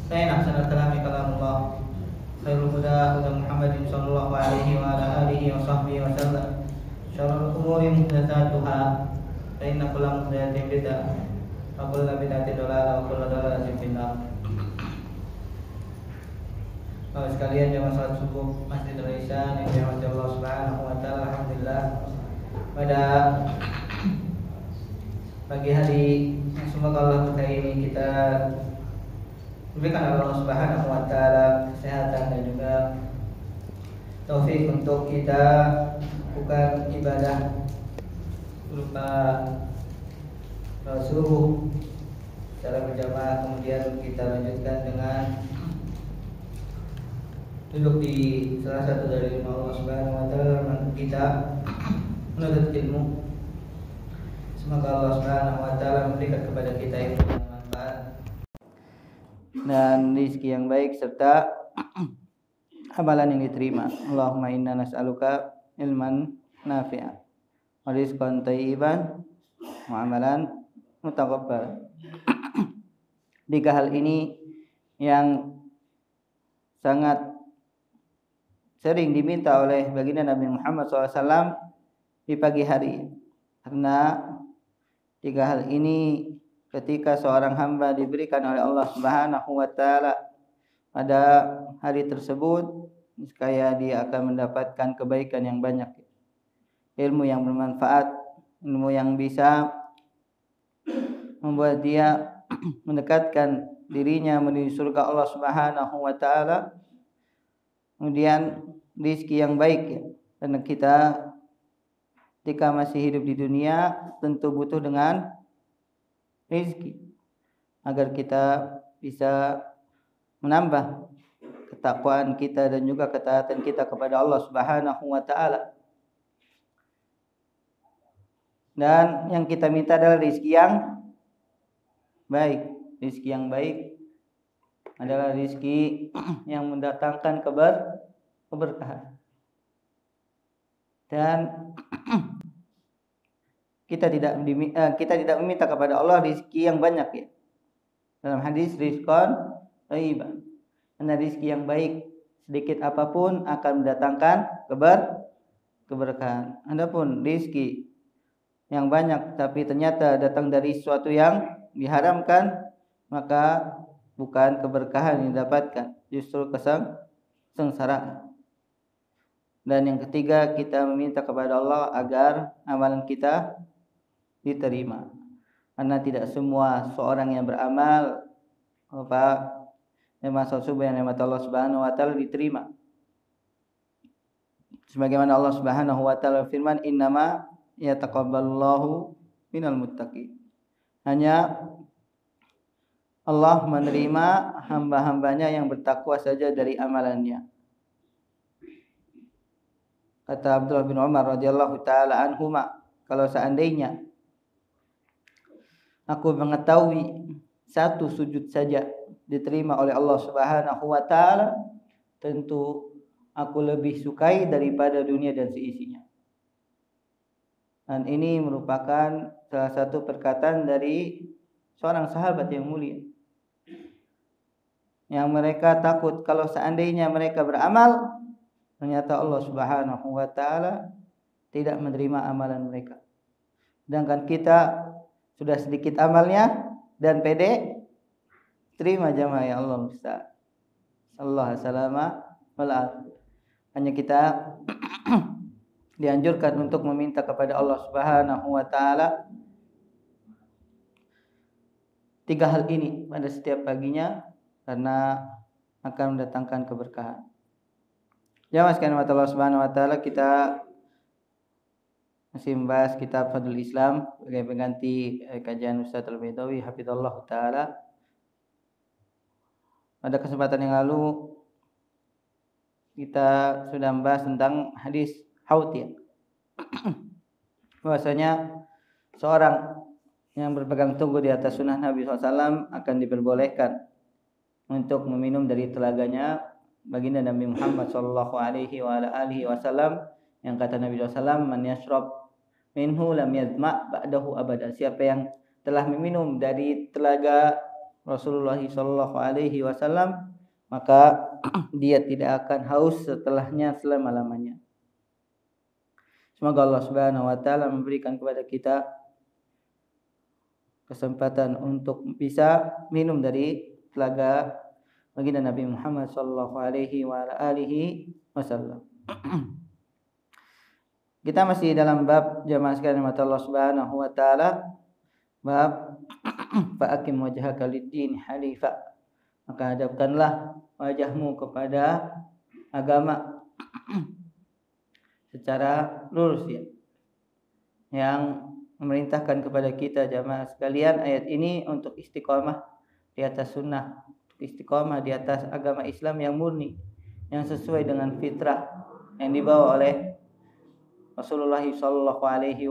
فإن أحسن الكلام كلام الله خير الهدى هدى محمد صلى الله عليه وعلى آله وصحبه وسلم شر الأمور محدثاتها فإن كل محدثة بدعة وكل بدعة ضلالة وكل ضلالة في النار. Bapak sekalian jamaah salat subuh Masjid Al-Ihsan yang dirahmati Allah Subhanahu wa taala, alhamdulillah pada pagi hari semoga Allah ini kita diberikan oleh Allah Subhanahu wa taala kesehatan dan juga taufik untuk kita lakukan ibadah berupa subuh secara berjamaah, kemudian kita lanjutkan dengan duduk di salah satu dari rumah Allah Subhanahu wa taala kita menuntut ilmu. Semoga Allah Subhanahu wa taala memberikan kepada kita ilmu yang bermanfaat dan rezeki yang baik serta amalan yang diterima. Allahumma inna nas'aluka ilman nafi'a wa rizqan thayyiban wa amalan mutaqabbal. Tiga hal ini yang sangat sering diminta oleh baginda Nabi Muhammad SAW di pagi hari, karena tiga hal ini ketika seorang hamba diberikan oleh Allah Subhanahu wa taala pada hari tersebut, niscaya dia akan mendapatkan kebaikan yang banyak, ilmu yang bermanfaat, ilmu yang bisa membuat dia mendekatkan dirinya menuju surga Allah Subhanahu wa taala. Kemudian rezeki yang baik, karena kita ketika masih hidup di dunia tentu butuh dengan rezeki agar kita bisa menambah ketakwaan kita dan juga ketaatan kita kepada Allah Subhanahu wa taala. Dan yang kita minta adalah rezeki yang baik. Rezeki yang baik adalah rezeki yang mendatangkan keberkahan. Dan kita tidak meminta kepada Allah rezeki yang banyak, ya. Dalam hadis rizqan thayyiban, karena rezeki yang baik sedikit apapun akan mendatangkan keberkahan. Adapun rezeki yang banyak tapi ternyata datang dari sesuatu yang diharamkan, maka bukan keberkahan yang didapatkan, justru kesengsaraan. Dan yang ketiga, kita meminta kepada Allah agar amalan kita diterima, karena tidak semua seorang yang beramal memang subuh yang nikmat Allah Subhanahu wa taala diterima. Sebagaimana Allah Subhanahu wa taala firman, innama yataqabbalullahu minal muttaqin. Hanya Allah menerima hamba-hambanya yang bertakwa saja dari amalannya. Kata Abdullah bin Umar radhiyallahu taala anhuma, kalau seandainya aku mengetahui satu sujud saja diterima oleh Allah Subhanahu wa taala, tentu aku lebih sukai daripada dunia dan seisinya. Dan ini merupakan salah satu perkataan dari seorang sahabat yang mulia, yang mereka takut kalau seandainya mereka beramal, ternyata Allah Subhanahu wa taala tidak menerima amalan mereka. Sedangkan kita sudah sedikit amalnya dan pede terima jamaah, ya Allah musta'an. Allah salama wal afiyah. Hanya kita dianjurkan untuk meminta kepada Allah Subhanahu wa taala tiga hal ini pada setiap paginya, karena akan mendatangkan keberkahan. Jamaah sekalian Allah Subhanahu wa taala, kita masih membahas kitab Fadlul Islam sebagai pengganti kajian Ustaz Al-Baidawi hafizallah taala. Pada kesempatan yang lalu kita sudah membahas tentang hadis haud, ya. Bahwasanya seorang yang berpegang teguh di atas sunnah Nabi SAW akan diperbolehkan untuk meminum dari telaganya baginda Nabi Muhammad sallallahu alaihi wasallam, yang kata Nabi SAW, man yashrab minhu lam yazma ba'dahu abada. Siapa yang telah meminum dari telaga Rasulullah sallallahu alaihi wasallam, maka dia tidak akan haus setelahnya selama-lamanya. Semoga Allah Subhanahu wa taala memberikan kepada kita kesempatan untuk bisa minum dari telaga baginda Nabi Muhammad sallallahu alaihi wasallam. Kita masih dalam bab jamaah sekalian mata Allah Subhanahu wa taala, bab fa'akim wajhaka lid-din hanifa. Maka hadapkanlah wajahmu kepada agama secara lurus, ya. Yang memerintahkan kepada kita jamaah sekalian ayat ini untuk istiqamah di atas sunnah, untuk istiqamah di atas agama Islam yang murni, yang sesuai dengan fitrah yang dibawa oleh Rasulullah sallallahu alaihi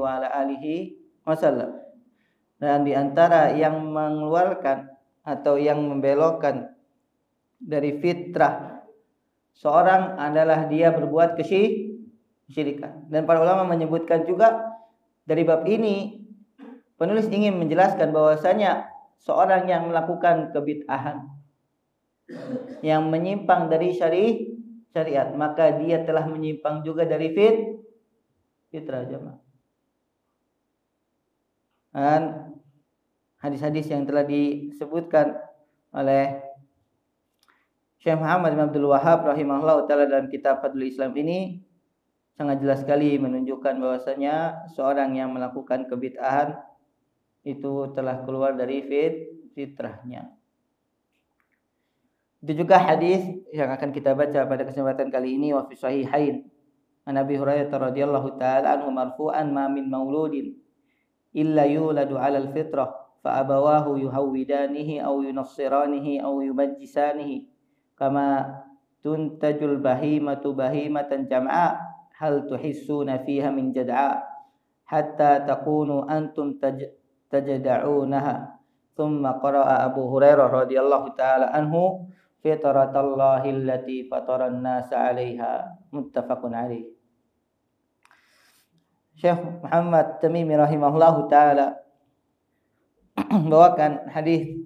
wasallam. Dan di antara yang mengeluarkan atau yang membelokkan dari fitrah seorang adalah dia berbuat kesyirikan. Dan para ulama menyebutkan juga dari bab ini penulis ingin menjelaskan bahwasanya seorang yang melakukan kebid'ahan, yang menyimpang dari syariat, maka dia telah menyimpang juga dari fitrah jemaah. Dan hadis-hadis yang telah disebutkan oleh Syekh Muhammad bin Abdul Wahhab rahimahullah taala dalam kitab Fadlul Islam ini sangat jelas sekali menunjukkan bahwasanya seorang yang melakukan kebid'ahan itu telah keluar dari fitrahnya. Itu juga hadis yang akan kita baca pada kesempatan kali ini, wa fi sahihain an Abi Hurairah radhiyallahu taala anhu marfu'an ma min mauludin illa yuladu 'alal fitrah fa abawahu yuhawwidanihi aw yunassiranihi aw yumajjisanihi kama tuntajul bahimatu bahimatan jam'a hal tuhissuna fiha min jad'a hatta takunu antum tajda'unaha. Thumma qara'a Abu Hurairah radhiyallahu taala anhu fitratallahi allati fataran nasa 'alaiha, muttafaqun 'alaih. Syekh Muhammad Tamimi rahimahullahu taala membawakan hadis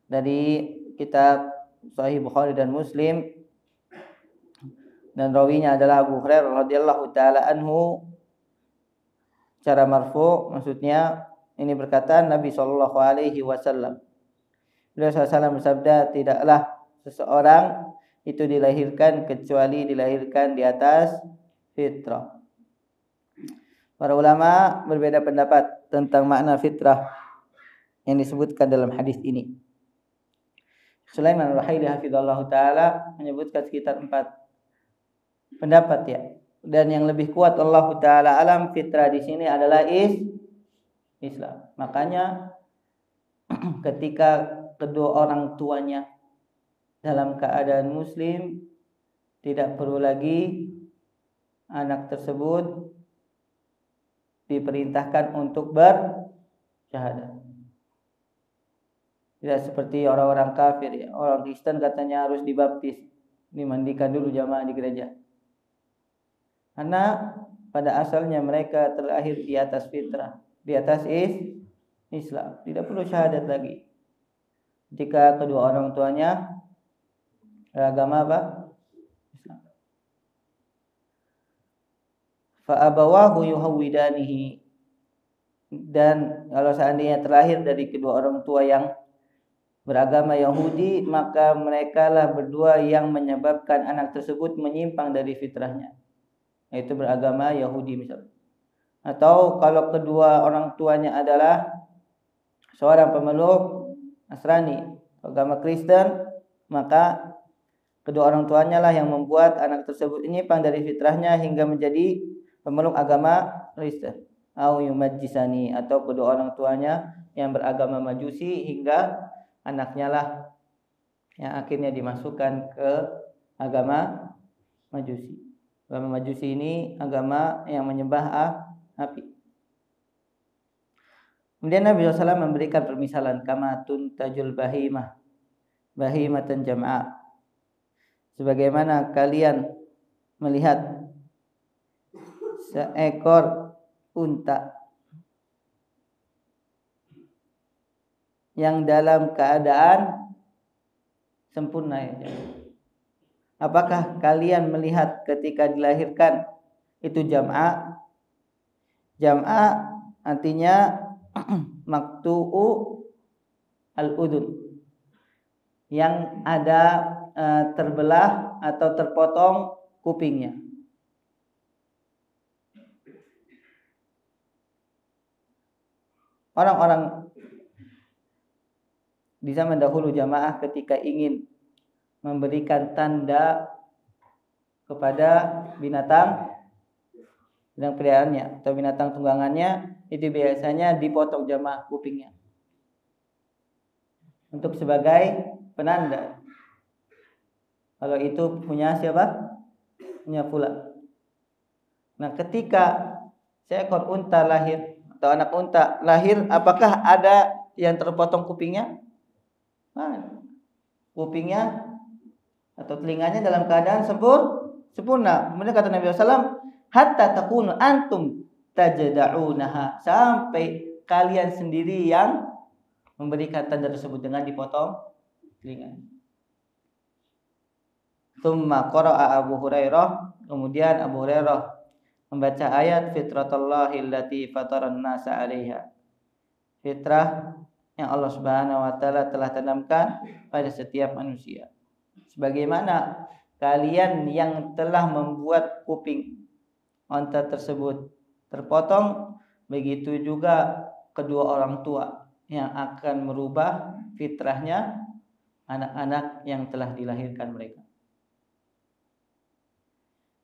dari kitab Sahih Bukhari dan Muslim, dan rawinya adalah Abu Hurairah radhiyallahu taala anhu secara marfu, maksudnya ini berkata Nabi sallallahu alaihi wasallam, beliau sallallahu bersabda, tidaklah seseorang itu dilahirkan kecuali dilahirkan di atas fitrah. Para ulama berbeda pendapat tentang makna fitrah yang disebutkan dalam hadis ini. Sulaiman Al-Ruhaili hafizallahu taala menyebutkan sekitar 4 pendapat, ya. Dan yang lebih kuat Allah taala alam fitrah di sini adalah Islam. Makanya ketika kedua orang tuanya dalam keadaan muslim, tidak perlu lagi anak tersebut diperintahkan untuk bersyahadat. Tidak seperti orang-orang kafir, ya. Orang Kristen katanya harus dibaptis, dimandikan dulu jamaah di gereja. Karena pada asalnya mereka terlahir di atas fitrah, di atas Islam, tidak perlu syahadat lagi. Jika kedua orang tuanya beragama apa? Islam. Fa abawahu yuhawwidanihi, dan kalau seandainya terlahir dari kedua orang tua yang beragama Yahudi, maka merekalah berdua yang menyebabkan anak tersebut menyimpang dari fitrahnya, yaitu beragama Yahudi misalnya. Atau kalau kedua orang tuanya adalah seorang pemeluk Nasrani, agama Kristen, maka kedua orang tuanya lah yang membuat anak tersebut menyimpang dari fitrahnya hingga menjadi pemeluk agama Kristen. Au yumajjisani, atau kedua orang tuanya yang beragama Majusi hingga anaknya lah yang akhirnya dimasukkan ke agama Majusi. Agama Majusi ini agama yang menyembah api. Kemudian Nabi SAW memberikan permisalan, kama tuntajul bahimatan jam'a, sebagaimana kalian melihat seekor unta yang dalam keadaan sempurna ya. Apakah kalian melihat ketika dilahirkan itu jam'a? Jam'a artinya maktu'u al-udun, yang ada terbelah atau terpotong kupingnya. Orang-orang di zaman dahulu jamaah ketika ingin memberikan tanda kepada binatang peliharaannya atau binatang tunggangannya, itu biasanya dipotong jamaah kupingnya untuk sebagai penanda kalau itu punya siapa? Punya fulan. Nah, ketika seekor unta lahir atau anak unta lahir, apakah ada yang terpotong kupingnya? Nah, kupingnya atau telinganya dalam keadaan sempurna. Kemudian kata Nabi SAW, hatta takunu antum tajda'unaha, sampai kalian sendiri yang memberikan tanda tersebut dengan dipotong telinga. Tsumma qara'a Abu Hurairah, kemudian Abu Hurairah membaca ayat fitratallahi allati fataran nasa 'alaiha. Fitrah yang Allah Subhanahu wa taala telah tanamkan pada setiap manusia. Sebagaimana kalian yang telah membuat kuping unta tersebut terpotong, begitu juga kedua orang tua yang akan merubah fitrahnya anak-anak yang telah dilahirkan mereka.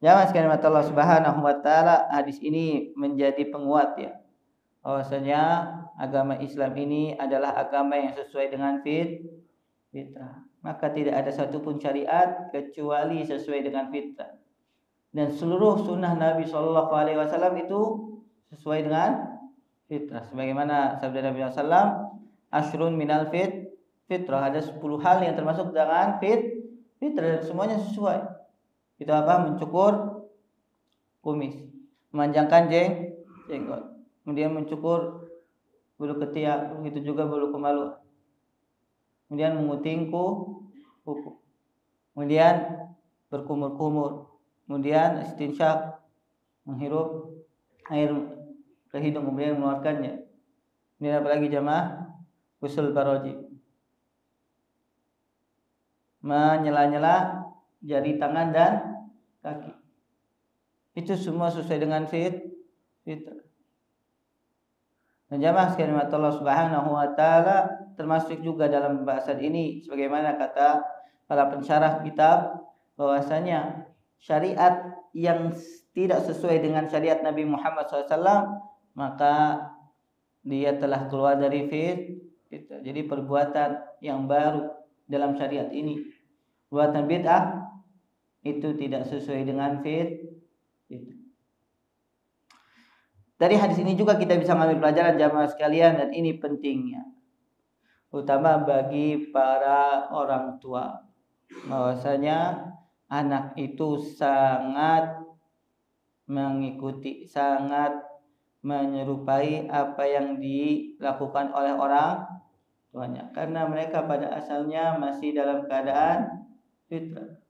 Jamaah sekalian Allah Subhanahu wa taala, hadis ini menjadi penguat ya, bahwasanya agama Islam ini adalah agama yang sesuai dengan fitrah. Maka tidak ada satupun syariat kecuali sesuai dengan fitrah. Dan seluruh sunnah Nabi Shallallahu Alaihi Wasallam itu sesuai dengan fitrah. Sebagaimana sabda Nabi SAW, ashrun minal fitrah, ada 10 hal yang termasuk dengan fitrah dan semuanya sesuai. Itu apa? Mencukur kumis, memanjangkan jenggot, kemudian mencukur bulu ketiak, begitu juga bulu kemaluan, kemudian menguting kuku, kemudian berkumur-kumur, kemudian istinsyak, menghirup air ke hidung kemudian mengeluarkannya. Kemudian apalagi jamaah? Usul baroji, menyela-nyela jari tangan dan kaki. Itu semua sesuai dengan fitrah. Dan jamaah sekalian Allah Subhanahu wa taala, termasuk juga dalam pembahasan ini sebagaimana kata para pensyarah kitab, bahwasanya syariat yang tidak sesuai dengan syariat Nabi Muhammad SAW, maka dia telah keluar dari fitrah. Jadi perbuatan yang baru dalam syariat ini, perbuatan bid'ah, itu tidak sesuai dengan fitrah. Dari hadis ini juga kita bisa mengambil pelajaran jamaah sekalian, dan ini pentingnya, utama bagi para orang tua, bahwasanya anak itu sangat mengikuti, sangat menyerupai apa yang dilakukan oleh orang tuanya, karena mereka pada asalnya masih dalam keadaan fitrah,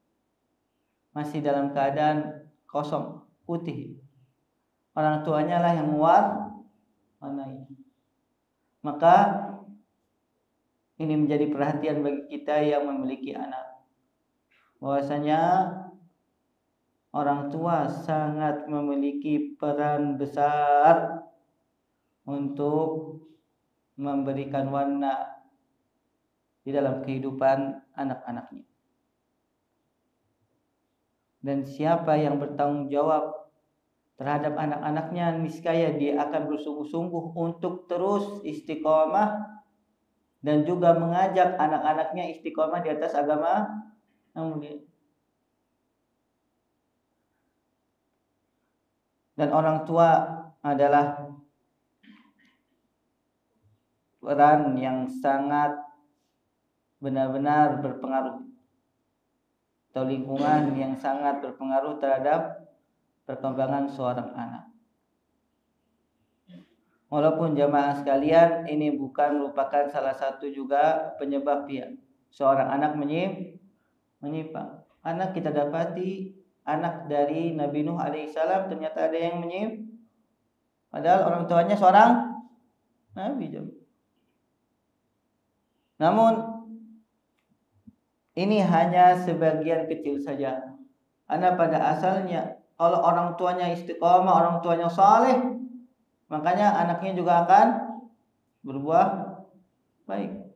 masih dalam keadaan kosong, putih. Orang tuanya lah yang mewarnai. Maka ini menjadi perhatian bagi kita yang memiliki anak, bahwasanya orang tua sangat memiliki peran besar untuk memberikan warna di dalam kehidupan anak-anaknya. Dan siapa yang bertanggung jawab terhadap anak-anaknya, niscaya dia akan bersungguh-sungguh untuk terus istiqomah dan juga mengajak anak-anaknya istiqomah di atas agama yang mulia. Dan orang tua adalah peran yang sangat benar-benar berpengaruh, atau lingkungan yang sangat berpengaruh terhadap perkembangan seorang anak. Walaupun jamaah sekalian, ini bukan merupakan salah satu juga penyebab seorang anak menyimpang. Anak kita dapati anak dari Nabi Nuh alaihissalam ternyata ada yang menyimpang. Padahal orang tuanya seorang nabi. Namun ini hanya sebagian kecil saja. Karena pada asalnya kalau orang tuanya istiqomah, orang tuanya saleh, makanya anaknya juga akan berbuah baik.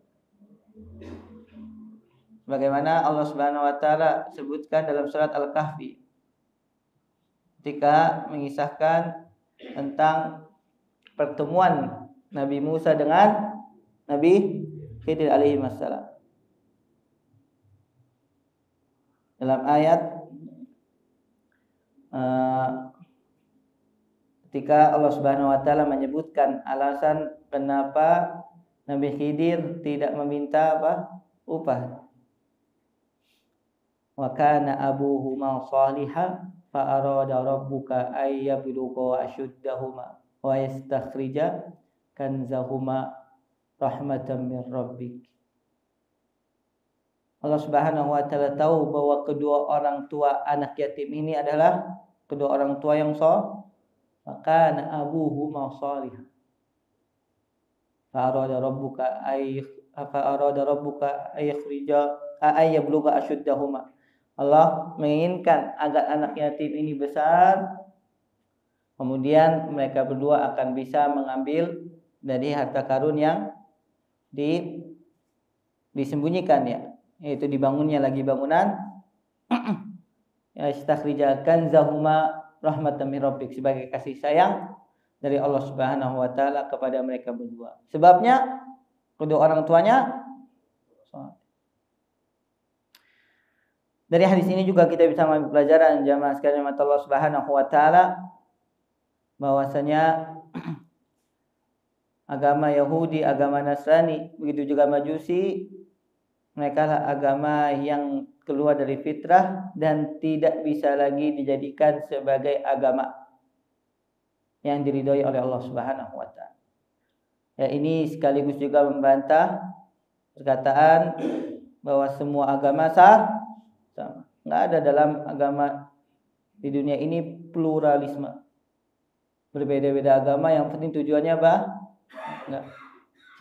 Bagaimana Allah Subhanahu wa taala sebutkan dalam surat Al-Kahfi ketika mengisahkan tentang pertemuan Nabi Musa dengan Nabi Khidir alaihi wassalam. Dalam ayat ketika Allah Subhanahu wa taala menyebutkan alasan kenapa Nabi Khidir tidak meminta upah. Wa kana abuhuma shalihan fa arada rabbuka ay yablugha ashuddahuma wa yastakhrija kanzahuma rahmatan min rabbik. Allah Subhanahu wa taala tahu bahwa kedua orang tua anak yatim ini adalah kedua orang tua yang saleh. Maka abuhuma shalihan. Fa arada rabbuka ay yakhrija ay yablugha ashuddahuma. Allah menginginkan agar anak yatim ini besar, kemudian mereka berdua akan bisa mengambil dari harta karun yang disembunyikan yaitu dibangunnya lagi bangunan yastakhrija kanzahuma rahmatan min rabbik, sebagai kasih sayang dari Allah Subhanahu wa taala kepada mereka berdua. Sebabnya kedua orang tuanya. Dari hadis ini juga kita bisa mengambil pelajaran jamaah sekalian Allah Subhanahu wa taala bahwasanya agama Yahudi, agama Nasrani, begitu juga Majusi, mereka lah agama yang keluar dari fitrah dan tidak bisa lagi dijadikan sebagai agama yang diridhoi oleh Allah Subhanahu wa taala. Ini sekaligus juga membantah perkataan bahwa semua agama sama. Enggak ada dalam agama di dunia ini pluralisme. Berbeda-beda agama, yang penting tujuannya enggak.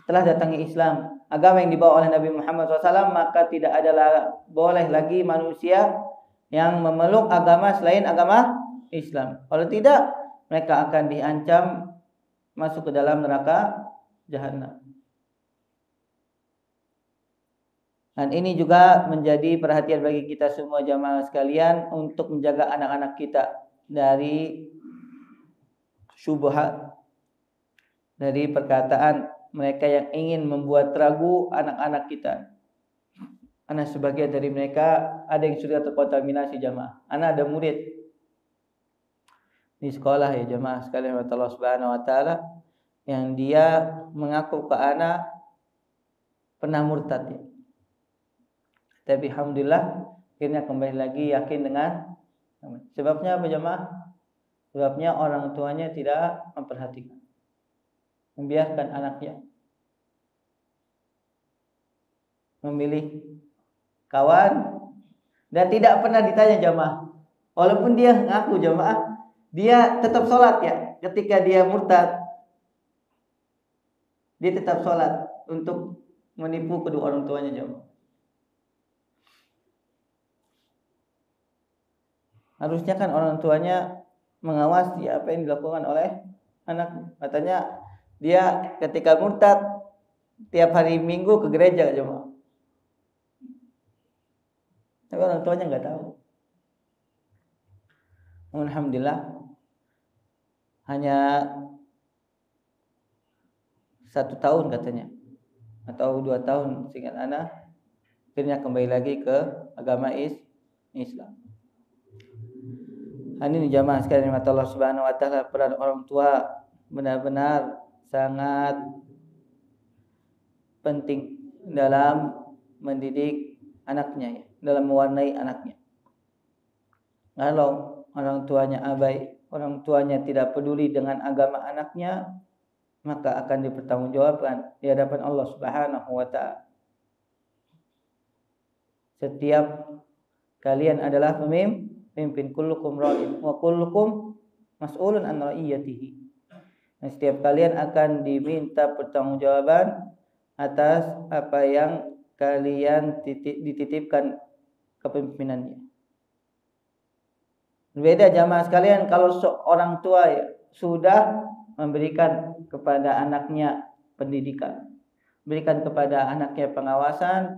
Setelah datangnya Islam, agama yang dibawa oleh Nabi Muhammad SAW, maka tidak ada boleh lagi manusia yang memeluk agama selain agama Islam. Kalau tidak, mereka akan diancam masuk ke dalam neraka Jahannam. Dan ini juga menjadi perhatian bagi kita semua jamaah sekalian untuk menjaga anak-anak kita dari syubhat, dari perkataan mereka yang ingin membuat ragu anak-anak kita. Karena sebagian dari mereka ada yang sudah terkontaminasi jamaah. Anak ada murid di sekolah jamaah sekalian Allah Subhanahu wa taala yang dia mengaku ke anak pernah murtad Tapi alhamdulillah akhirnya kembali lagi yakin dengan sebabnya apa jamaah? Sebabnya orang tuanya tidak memperhatikan, membiarkan anaknya memilih kawan dan tidak pernah ditanya jamaah. Walaupun dia ngaku jamaah, dia tetap sholat ketika dia murtad, dia tetap sholat untuk menipu kedua orang tuanya jamaah. Harusnya kan orang tuanya mengawasi apa yang dilakukan oleh anak. Katanya dia ketika murtad tiap hari Minggu ke gereja jemaah. Tapi orang tuanya nggak tahu. Alhamdulillah hanya 1 tahun katanya atau 2 tahun seingat anak akhirnya kembali lagi ke agama Islam. Ini jamaah sekalian mata Allah Subhanahu wa taala, peran orang tua benar-benar sangat penting dalam mendidik anaknya dalam mewarnai anaknya. Kalau orang tuanya abai, orang tuanya tidak peduli dengan agama anaknya, maka akan dipertanggungjawabkan di hadapan Allah Subhanahu wa taala. Setiap kalian adalah pemimpin, kullukum ra'in wa kullukum mas'ulun an ra'iyatihi. Dan setiap kalian akan diminta pertanggungjawaban atas apa yang kalian dititipkan kepemimpinannya. Berbeda jamaah sekalian kalau seorang tua sudah memberikan kepada anaknya pendidikan, berikan kepada anaknya pengawasan,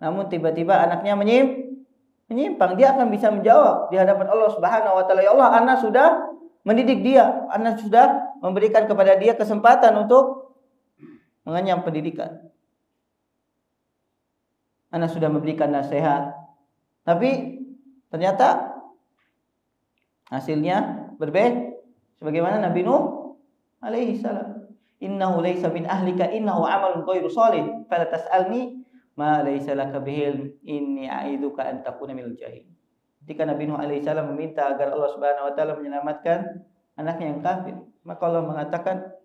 namun tiba-tiba anaknya menyimpang, dia akan bisa menjawab di hadapan Allah Subhanahu wa taala, "Ya Allah, anak sudah mendidik dia, anak sudah memberikan kepada dia kesempatan untuk mengenyam pendidikan. Anak sudah memberikan nasihat, tapi ternyata hasilnya berbeda." Sebagaimana Nabi Nuh alaihi salam, "Innahu laysa min ahlika innahu amalun ghairu shalih, fala tas'alni ma laysa laka bihi inni a'iduka an takuna minal jahil." Ketika Nabi Nuh alaihi salam meminta agar Allah Subhanahu wa taala menyelamatkan anaknya yang kafir, maka Allah mengatakan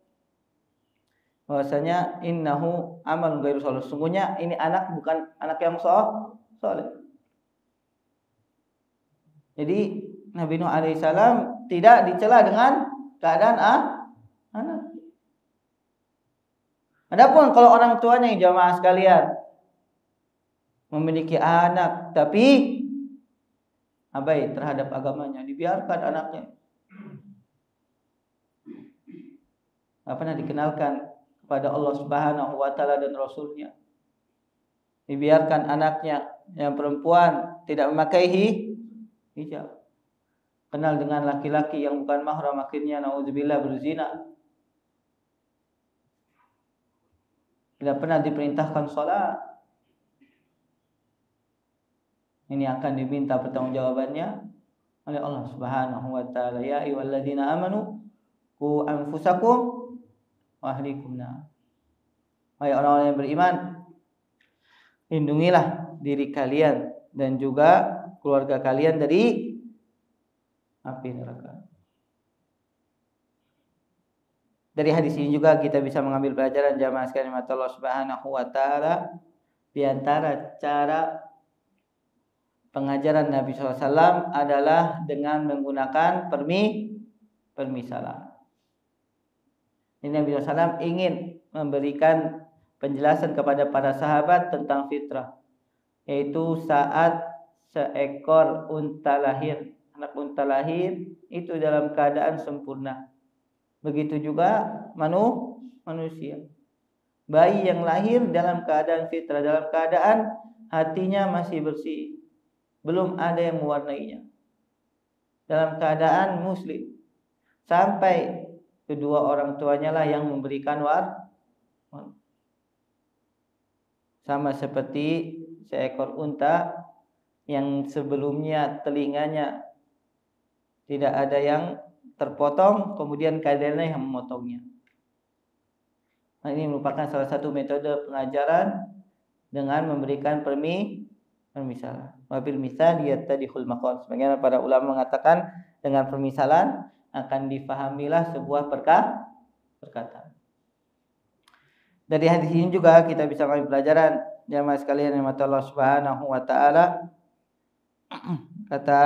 bahwasanya innahu amalun ghairu shalih, sungguhnya ini anak bukan anak yang saleh. Jadi Nabi Nuh alaihi salam tidak dicela dengan keadaan anak. Adapun kalau orang tuanya yang jamaah sekalian memiliki anak tapi abai terhadap agamanya, dibiarkan anaknya, tidak pernah dikenalkan kepada Allah Subhanahu wa taala dan Rasulnya, dibiarkan anaknya yang perempuan tidak memakai hijab, kenal dengan laki-laki yang bukan mahram, akhirnya naudzubillah berzina, tidak pernah diperintahkan salat. Ini akan diminta pertanggungjawabannya oleh Allah Subhanahu wa taala. Ya ayyuhalladzina amanu qu anfusakum wa ahlikum nar. Wahai orang-orang yang beriman, lindungilah diri kalian dan juga keluarga kalian dari api neraka. Dari hadis ini juga kita bisa mengambil pelajaran jamaah sekalian Allah Subhanahu wa taala, di antara cara pengajaran Nabi SAW adalah dengan menggunakan permisalan. Ini Nabi SAW ingin memberikan penjelasan kepada para sahabat tentang fitrah, yaitu saat seekor unta lahir, anak unta lahir itu dalam keadaan sempurna. Begitu juga manusia. Bayi yang lahir dalam keadaan fitrah, dalam keadaan hatinya masih bersih, belum ada yang mewarnainya, dalam keadaan muslim, sampai kedua orang tuanya lah yang memberikan sama seperti seekor unta yang sebelumnya telinganya tidak ada yang terpotong, kemudian kadernya yang memotongnya. Nah, ini merupakan salah satu metode pengajaran dengan memberikan permisalan. Wabil misal yattadihul maqal. Sebagaimana para ulama mengatakan dengan permisalan akan difahamilah sebuah perkataan. Dari hadis ini juga kita bisa mengambil pelajaran jamaah sekalian yang mata Allah Subhanahu wa taala. Kata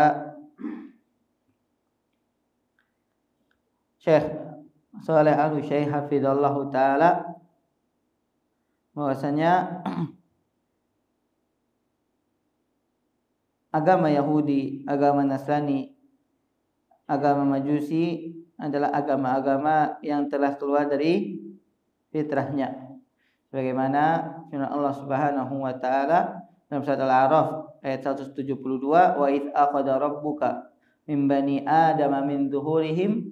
Syekh Saleh Al-Utsaimin hafizallahu taala bahwasanya agama Yahudi, agama Nasrani, agama Majusi adalah agama-agama yang telah keluar dari fitrahnya. Sebagaimana firman Allah Subhanahu wa taala dalam surat Al-A'raf ayat 172, "Wa id aqada rabbuka min bani adama min zuhurihim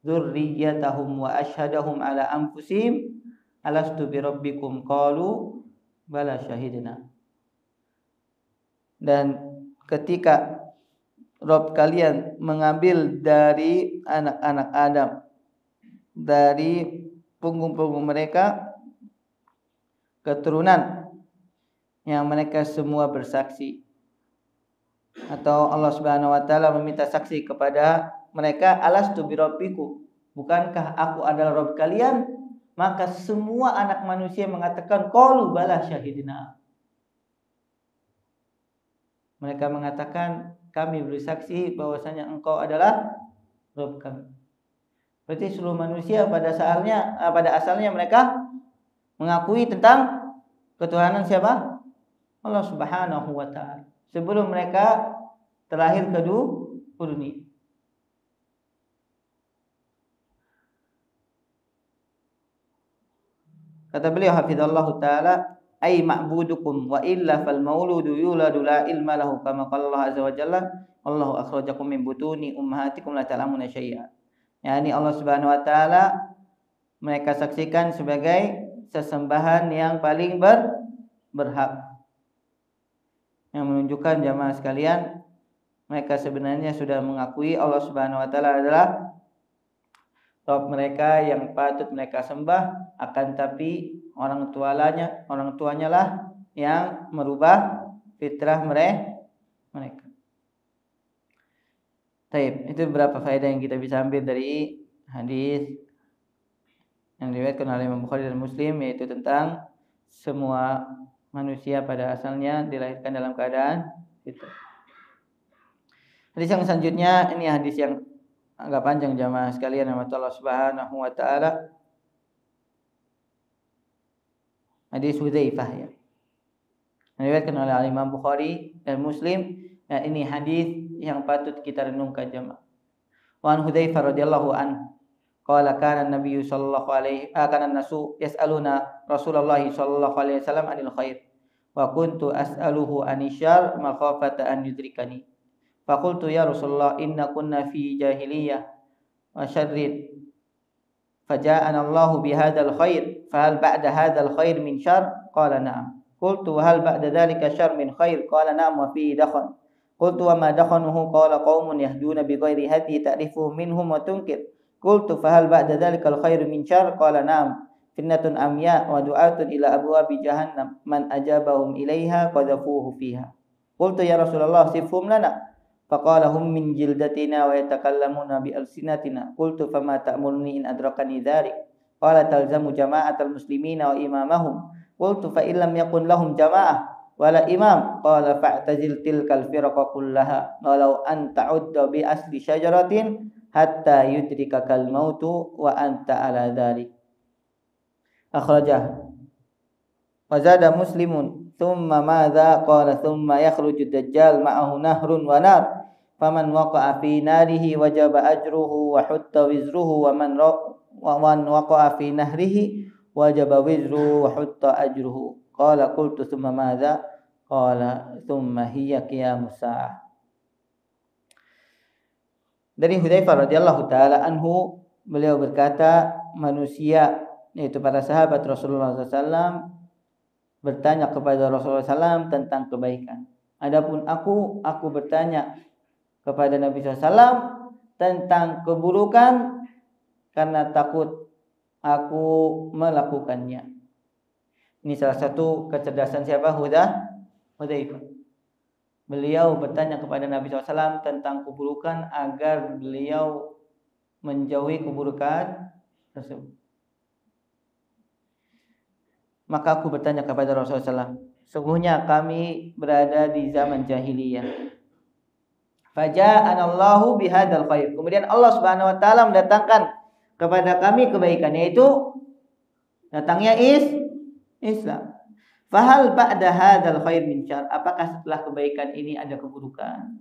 dzurriyyatahum wa asyhadahum ala anfusihim alastu bi rabbikum qalu bala syahidna." Dan ketika Rabb kalian mengambil dari anak-anak Adam, dari punggung-punggung mereka keturunan yang mereka semua bersaksi, atau Allah Subhanahu wa taala meminta saksi kepada mereka, alastu bi rabbikum, bukankah aku adalah Rabb kalian? Maka semua anak manusia mengatakan qalu bala syahidina. Mereka mengatakan kami bersaksi bahwasanya engkau adalah Rabb kami. Berarti seluruh manusia pada asalnya mereka mengakui tentang ketuhanan siapa? Allah Subhanahu wa taala. Sebelum mereka terlahir ke dunia. Kata beliau hafizallahu taala, "Ai ma'budukum wa illa fal mauludu yuladu la ilma lahu kama qala Allah azza wa jalla, Allahu akhrajakum min butuni ummahatikum la ta'lamuna syai'a." Yani Allah Subhanahu wa taala mereka saksikan sebagai sesembahan yang paling berhak. Yang menunjukkan jamaah sekalian, mereka sebenarnya sudah mengakui Allah Subhanahu wa taala adalah Rabb mereka yang patut mereka sembah, akan tapi orang tuanya lah yang merubah fitrah mereka. Taib, itu beberapa faedah yang kita bisa ambil dari hadis yang diriwayatkan oleh Imam Bukhari dan Muslim, yaitu tentang semua manusia pada asalnya dilahirkan dalam keadaan fitrah. Hadis yang selanjutnya, ini hadis yang agak panjang jamaah sekalian rahmatullah Subhanahu wa taala. Hadis Hudzaifah ya. Diriwayatkan oleh Imam Bukhari dan Muslim, dan ini hadis yang patut kita renungkan jamaah. Wa an Hudzaifah radhiyallahu anhu qala kana an-nabiy sallallahu alaihi kana an-nasu yas'aluna Rasulullah sallallahu alaihi wasallam 'anil khair wa kuntu as'aluhu 'anil syarr makhafata an yudrikani. Faqultu ya Rasulullah inna kunna fi jahiliyah wa syarrin faja'ana Allahu bihadzal khair fahal ba'da hadzal khair min syarr qala na'am. Qultu wa hal ba'da dzalika syarr min khair qala na'am wa fihi dakhan. Qultu wa ma dakhanuhu qala qaumun yahduna bighairi hadi ta'rifu minhum wa tunkir. Qultu fa hal ba'da dzalika al khair min syarr qala na'am. Finnatun amya wa du'atun ila abwabi jahannam man ajabahum ilaiha qadhafuhu fiha. Qultu ya Rasulullah sifhum lana. Faqala hum min jildatina wa yatakallamuna bi alsinatina. Qultu fama ta'muruni in adrakani dzalik? Qala talzamu jama'atal muslimina wa imamahum. Qultu fa illam yakun lahum jama'ah wala imam. Qala fa'tazil tilkal firaqa kullaha walau an ta'udda bi asli syajaratin hatta yudrikakal mautu wa anta ala dzalik. Akhrajah wa zada Muslimun thumma madza qala thumma yakhruju dajjal ma'ahu nahrun wa nar faman waqa'a fi narihi wajaba ajruhu wa hutta wizruhu wa man waqa'a fi nahrihi wajaba wizruhu wa hutta ajruhu. Qala qultu thumma madza qala thumma hiya qiyamus saa'ah. Dari Hudzaifah radhiyallahu taala anhu, beliau berkata, manusia yaitu para sahabat Rasulullah SAW bertanya kepada Rasulullah SAW tentang kebaikan. Adapun aku bertanya kepada Nabi SAW tentang keburukan karena takut aku melakukannya. Ini salah satu kecerdasan siapa? Hudzaifah. Beliau bertanya kepada Nabi SAW tentang keburukan agar beliau menjauhi keburukan tersebut. Maka aku bertanya kepada Rasulullah SAW, sesungguhnya kami berada di zaman jahiliyah. Faja'anallahu bihadzal khair. Kemudian Allah Subhanahu wa taala mendatangkan kepada kami kebaikan, yaitu datangnya Islam. Fahal ba'da hadzal khair min syarr? Apakah setelah kebaikan ini ada keburukan?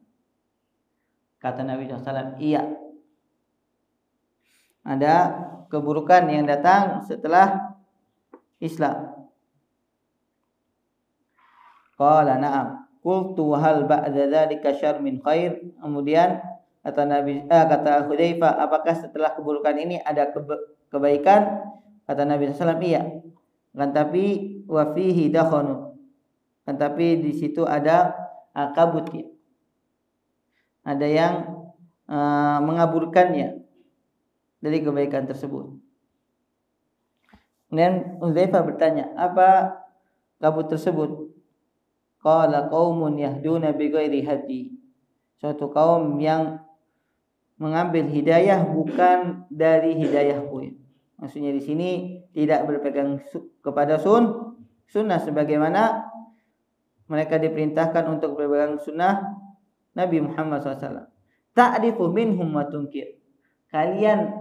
Kata Nabi SAW, iya. Ada keburukan yang datang setelah Islam. Qala na'am. Qultu hal ba'da dzalika syarr min khair? Kemudian kata Hudzaifah, apakah setelah keburukan ini ada kebaikan? Kata Nabi SAW, iya. Kan tapi wa fihi dakhanu. Kan tapi di situ ada kabut ya. Ada yang mengaburkannya dari kebaikan tersebut. Kemudian Hudzaifah bertanya, apa kabut tersebut? Qala qaumun yahduna bighairi hadi. Suatu kaum yang mengambil hidayah bukan dari hidayahku. Maksudnya di sini tidak berpegang kepada sunnah sebagaimana mereka diperintahkan untuk berpegang sunnah Nabi Muhammad SAW. Ta'rifu minhum wa tunkir. Kalian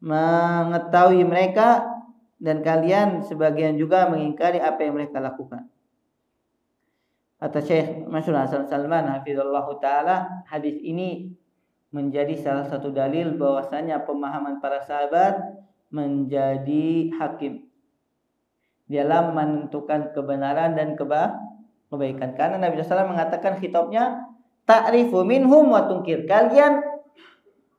mengetahui mereka dan kalian sebagian juga mengingkari apa yang mereka lakukan. Kata Syekh Masyhur Hasan Salman hafizallahu taala, hadis ini menjadi salah satu dalil bahwasanya pemahaman para sahabat menjadi hakim dalam menentukan kebenaran dan kebaikan. Karena Nabi SAW mengatakan khitabnya ta'rifu minhum wa tunkir. Kalian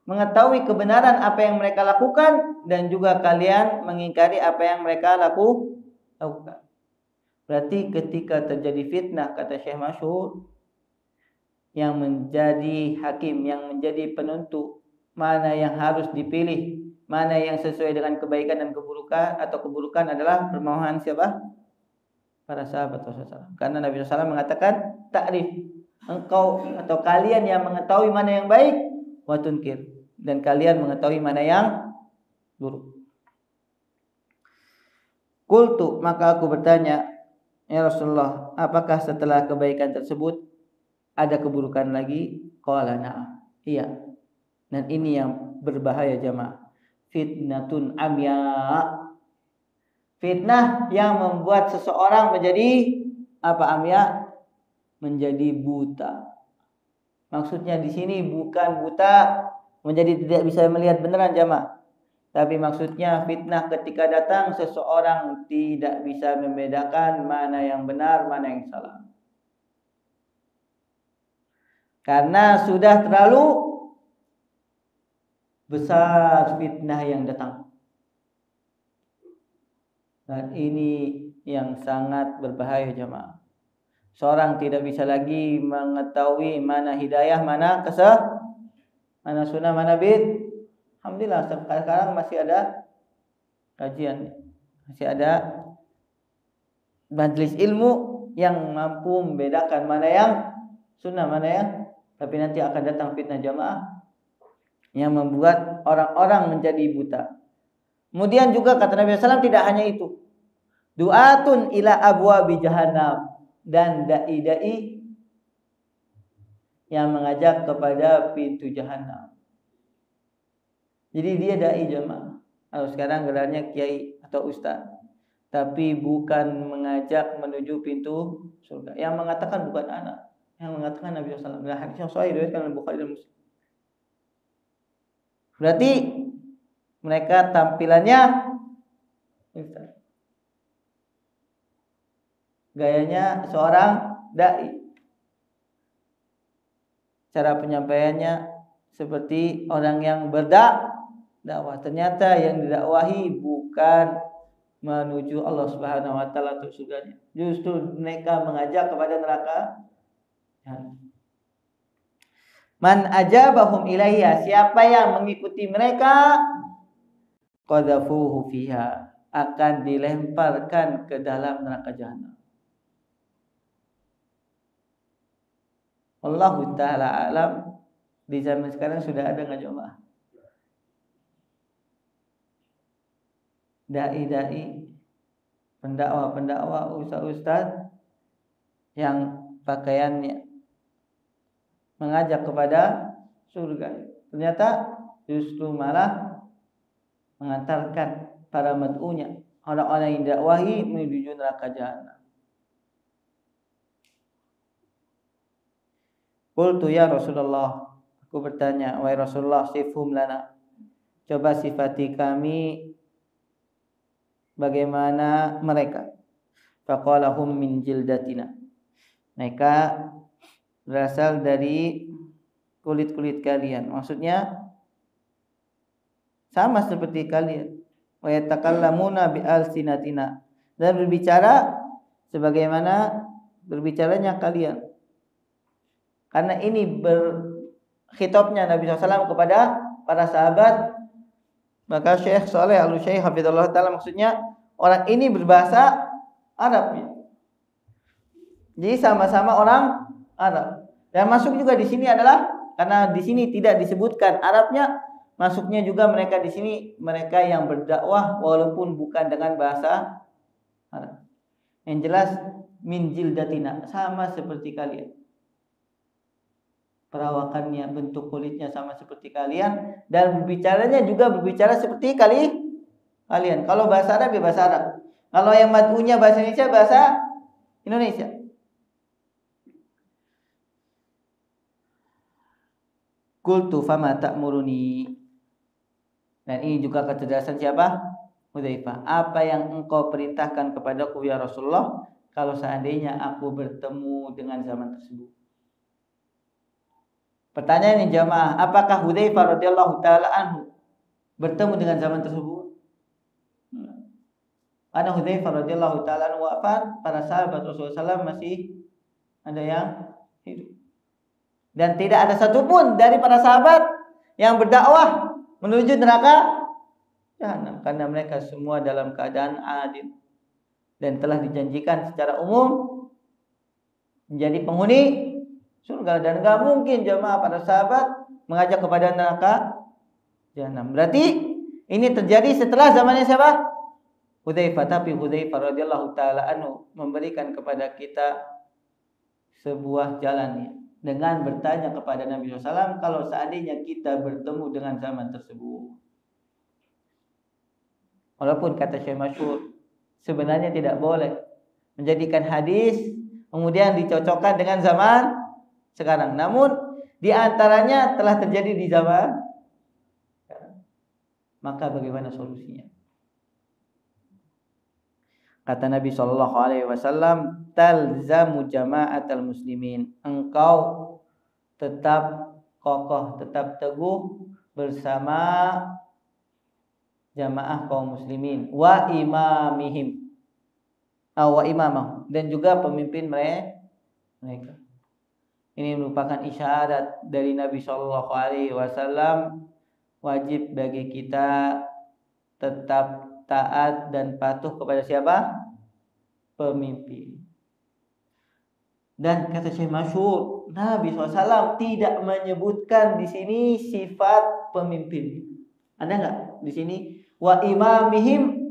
mengetahui kebenaran apa yang mereka lakukan dan juga kalian mengingkari apa yang mereka lakukan. Berarti ketika terjadi fitnah, kata Syekh Masyhur, yang menjadi hakim, yang menjadi penentu mana yang harus dipilih, mana yang sesuai dengan kebaikan dan keburukan atau keburukan adalah permohonan siapa? Para sahabat Rasulullah. Karena Nabi SAW mengatakan ta'rif, engkau atau kalian yang mengetahui mana yang baik, wa tunkir, dan kalian mengetahui mana yang buruk. Qultu, maka aku bertanya, ya Rasulullah, apakah setelah kebaikan tersebut ada keburukan lagi? Qala na'am. Iya. Dan ini yang berbahaya jemaah. Fitnatun amya. Fitnah yang membuat seseorang menjadi apa amya? Menjadi buta. Maksudnya di sini bukan buta menjadi tidak bisa melihat beneran jemaah. Tapi maksudnya fitnah ketika datang seseorang tidak bisa membedakan mana yang benar, mana yang salah. Karena sudah terlalu besar fitnah yang datang. Dan ini yang sangat berbahaya jemaah. Seorang tidak bisa lagi mengetahui mana hidayah, mana mana sunnah, mana bid. Alhamdulillah sekarang masih ada kajian, masih ada majelis ilmu yang mampu membedakan mana yang sunnah, mana yang. Tapi nanti akan datang fitnah jamaah yang membuat orang-orang menjadi buta. Kemudian juga kata Nabi SAW tidak hanya itu. Du'atun ila abwabi jahannam, dan dai-dai yang mengajak kepada pintu jahannam. Jadi dia dai jamaah. Kalau sekarang gelarnya kiai atau ustaz. Tapi bukan mengajak menuju pintu surga. Yang mengatakan bukan anak. Yang mengatakan Nabi SAW. Nah, hadis yang sahih diriwayatkan oleh Bukhari dan Muslim. Berarti mereka tampilannya gayanya seorang dai. Cara penyampaiannya seperti orang yang berdakwah. Ternyata yang didakwahi bukan menuju Allah Subhanahu wa taala untuk surganya. Justru mereka mengajak kepada neraka. Man ajabahum ilaiha, siapa yang mengikuti mereka, qadzafuhu fiha, akan dilemparkan ke dalam neraka jahanam. Wallahu taala alam. Di zaman sekarang sudah ada enggak jemaah? Dai-dai, pendakwa-pendakwa, ustaz-ustaz yang pakaiannya mengajak kepada surga. Ternyata justru malah mengantarkan para mad'unya, orang-orang yang dakwahi menuju neraka jahanam. Qultu ya Rasulullah, aku bertanya, wahai Rasulullah, sifhum lana, coba sifati kami bagaimana mereka. Faqala hum min jildatina, mereka berasal dari kulit-kulit kalian. Maksudnya sama seperti kalian. Wa yatakallamuna bi alsinatina, dan berbicara sebagaimana berbicaranya kalian. Karena ini khitabnya Nabi SAW kepada para sahabat. Maka Syekh Saleh Al-Utsaimin hafizallahu taala maksudnya orang ini berbahasa Arab ya. Jadi sama-sama orang Arab. Dan masuk juga di sini adalah karena di sini tidak disebutkan Arabnya, masuknya juga mereka di sini mereka yang berdakwah walaupun bukan dengan bahasa Arab. Yang jelas min jildatina, sama seperti kalian. Perawakannya, bentuk kulitnya sama seperti kalian, dan berbicaranya juga berbicara seperti kalian. Kalau bahasa Arab ya bahasa Arab. Kalau yang mad'unya bahasa Indonesia, bahasa Indonesia. Qultu fama ta'muruni. Dan ini juga kecerdasan siapa? Hudzaifah. Apa yang engkau perintahkan kepadaku ya Rasulullah kalau seandainya aku bertemu dengan zaman tersebut? Pertanyaan ini jamaah, apakah Hudzaifah radhiyallahu taala anhu bertemu dengan zaman tersebut? Karena Hudzaifah radhiyallahu taala anhu wafat, para sahabat Rasulullah SAW masih ada yang hidup. Dan tidak ada satupun dari para sahabat yang berdakwah menuju neraka jahanam, karena mereka semua dalam keadaan adil dan telah dijanjikan secara umum menjadi penghuni surga, dan enggak mungkin jemaah para sahabat mengajak kepada neraka jahanam. Berarti ini terjadi setelah zamannya siapa? Hudzaifah. Tapi Hudzaifah radhiyallahu taala anhu memberikan kepada kita sebuah jalan dengan bertanya kepada Nabi SAW kalau seandainya kita bertemu dengan zaman tersebut. Walaupun kata Syekh Masyhur sebenarnya tidak boleh menjadikan hadis kemudian dicocokkan dengan zaman sekarang. Namun di antaranya telah terjadi di zaman sekarang. Maka bagaimana solusinya? Kata Nabi SAW, talzamu jama'atal muslimin. Engkau tetap kokoh, tetap teguh bersama jamaah kaum muslimin. Wa imamihim. Wa imamah. Dan juga pemimpin mereka. Ini merupakan isyarat dari Nabi SAW. Wajib bagi kita tetap taat dan patuh kepada siapa? Pemimpin. Dan kata Syekh Masyhur, Nabi SAW tidak menyebutkan di sini sifat pemimpin. Ada enggak di sini? Wa imamihim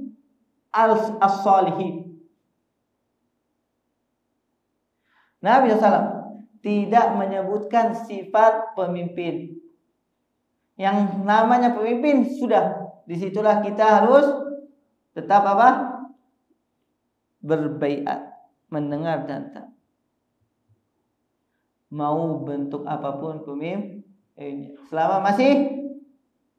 as-salihin. Nabi SAW tidak menyebutkan sifat pemimpin. Yang namanya pemimpin sudah, disitulah kita harus tetap apa? Berbaiat, mendengar dan taat. Mau bentuk apapun pemimpin, selama masih